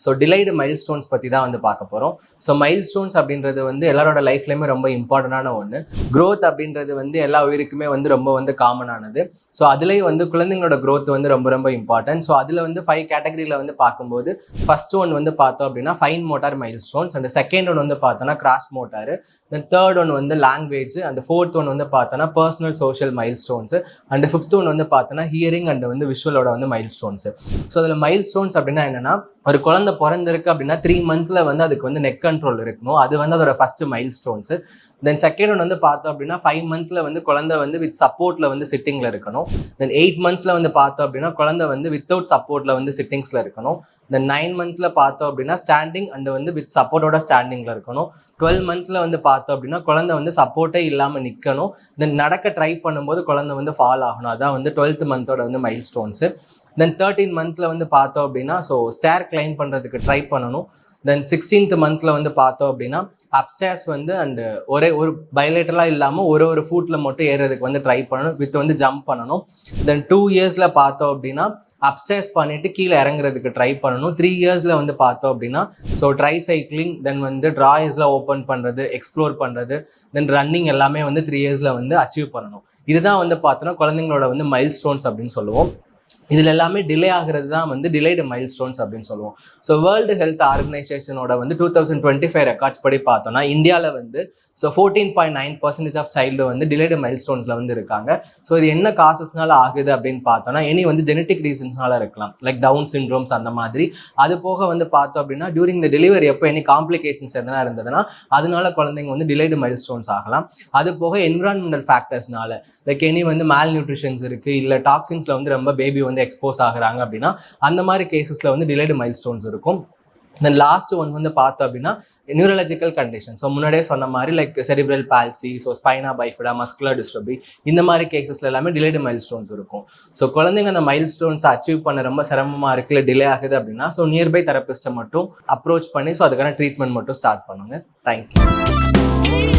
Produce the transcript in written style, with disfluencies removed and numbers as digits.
So delayed mile stones பற்றி தான் வந்து பார்க்க போகிறோம். ஸோ மைல் ஸ்டோன்ஸ் அப்படின்றது வந்து எல்லாரோட லைஃப்லையுமே ரொம்ப இம்பார்ட்டண்டான ஒன்று. க்ரோத் அப்படின்றது வந்து எல்லா உயிருக்குமே வந்து ரொம்ப காமனானது. ஸோ அதுலேயும் வந்து குழந்தைங்களோட க்ரோத் வந்து ரொம்ப இம்பார்ட்டன்ட். ஸோ அதில் வந்து 5 கேட்டகரியில் வந்து பார்க்கும்போது ஃபர்ஸ்ட் ஒன் வந்து பார்த்தோம் அப்படின்னா fine motor mile stones, and second one வந்து பார்த்தோன்னா cross motor, then third one வந்து லாங்குவேஜ், அண்ட் ஃபோர்த் ஒன் வந்து பார்த்தோன்னா personal social mile stones, and fifth one வந்து பார்த்தோன்னா ஹியரிங் அண்ட் வந்து விஷுவலோட வந்து மைல் ஸ்டோன்ஸ். ஸோ அதில் மைல் ஸ்டோன்ஸ் அப்படின்னா என்னன்னா, ஒரு குழந்தை பிறந்திருக்கு அப்படின்னா 3 months வந்து அதுக்கு வந்து நெக் கண்ட்ரோல் இருக்கணும். அது வந்து அதோட first mile stones. Then second one வந்து பார்த்தோம் அப்படின்னா 5 months வந்து குழந்தை வந்து வித் சப்போர்ட்ல வந்து சிட்டிங்ல இருக்கணும். தென் 8 months வந்து பார்த்தோம் அப்படின்னா குழந்தை வந்து வித்தவுட் சப்போர்ட்ல வந்து சிட்டிங்ஸ்ல இருக்கணும். தென் 9 months பார்த்தோம் அப்படின்னா ஸ்டாண்டிங் அண்ட் வந்து வித் சப்போர்ட்டோட ஸ்டாண்டிங்ல இருக்கணும். 12 months வந்து பார்த்தோம் அப்படின்னா குழந்தை வந்து சப்போர்ட்டே இல்லாம நிற்கணும். தென் நடக்க ட்ரை பண்ணும்போது குழந்தை வந்து ஃபால் ஆகணும். அதான் வந்து 12th month வந்து மைல் ஸ்டோன்ஸ். தென் 13 months வந்து பார்த்தோம் அப்படின்னா ஸோ ஸ்டேர் கிளைம் பண்ணுறதுக்கு ட்ரை பண்ணணும். தென் 16th month வந்து பார்த்தோம் அப்படின்னா அப்ஸ்டேர்ஸ் வந்து அண்ட் ஒரு பைலேட்டரலாக இல்லாமல் ஒரு ஃபுட்டில் மட்டும் ஏறுறதுக்கு வந்து ட்ரை பண்ணணும், வித் வந்து ஜம்ப் பண்ணணும். தென் 2 years பார்த்தோம் அப்படின்னா அப்ஸ்டேர்ஸ் பண்ணிட்டு கீழே இறங்குறதுக்கு ட்ரை பண்ணணும். 3 years வந்து பார்த்தோம் அப்படின்னா ஸோ ட்ரை சைக்கிளிங், தென் வந்து ட்ராயர்ஸ்லாம் ஓப்பன் பண்ணுறது, எக்ஸ்ப்ளோர் பண்ணுறது, தென் ரன்னிங் எல்லாமே வந்து 3 years வந்து அச்சீவ் பண்ணணும். இதுதான் வந்து பார்த்தோன்னா குழந்தைங்களோட வந்து மைல் ஸ்டோன்ஸ் அப்படின்னு சொல்லுவோம். இதில் எல்லாமே டிலே ஆகிறது தான் வந்து டிலேடு மைல் ஸ்டோன்ஸ் அப்படின்னு சொல்லுவோம். ஸோ வேர்ல்டு ஹெல்த் ஆர்கனைசேஷனோட வந்து 2025 ரெக்கார்ட்ஸ் படி பார்த்தோம்னா இந்தியாவில் வந்து ஸோ 14.9% ஆஃப் சைல்டு வந்து டிலேடு மைல் ஸ்டோன்ஸில் வந்து இருக்காங்க. ஸோ இது என்ன காசஸ்னால ஆகுது அப்படின்னு பார்த்தோம்னா இனி வந்து ஜெனட்டிக் ரீசன்ஸ்னால இருக்கலாம், லைக் டவுன் சிண்ட்ரோம்ஸ் அந்த மாதிரி. அது போக வந்து பார்த்தோம் அப்படின்னா டியூரிங் த டெலிவரி எப்போ எனி காம்ப்ளிகேஷன்ஸ் எதனா இருந்ததுன்னா அதனால குழந்தைங்க வந்து டிலேடு மைல் ஸ்டோன்ஸ் ஆகலாம். அது போக என்விரான்மெண்டல் ஃபேக்டர்ஸ்னால லைக் எனி வந்து மேல் நியூட்ரிஷன்ஸ் இருக்குது, இல்லை டாக்ஸின்ஸில் வந்து ரொம்ப பேபி வந்து எக்ஸ்போஸ் ஆகுறாங்க அப்படின்னா அந்த மாதிரி கேசஸ்ல வந்து டிலேடு மைல் ஸ்டோன்ஸ் இருக்கும். தென் லாஸ்ட் ஒன் வந்து பார்த்தோம் அப்படின்னா நியூரலஜிக்கல் கண்டிஷன். ஸோ முன்னாடியே சொன்ன மாதிரி like cerebral palsy, so spina bifida, muscular dystrophy, இந்த மாதிரி கேசஸ்ல எல்லாமே டிலேடு மைல் ஸ்டோன்ஸ் இருக்கும். ஸோ குழந்தைங்க அந்த மைல் ஸ்டோன்ஸ் அச்சீவ் பண்ண ரொம்ப சிரமமா இருக்குல்ல, டிலே ஆகுது அப்படின்னா ஸோ நியர்பை தெரபிஸ்ட்டை மட்டும் அப்ரோச் பண்ணி ஸோ அதுக்கான ட்ரீட்மெண்ட் மட்டும் ஸ்டார்ட் பண்ணுங்க. தேங்க்யூ.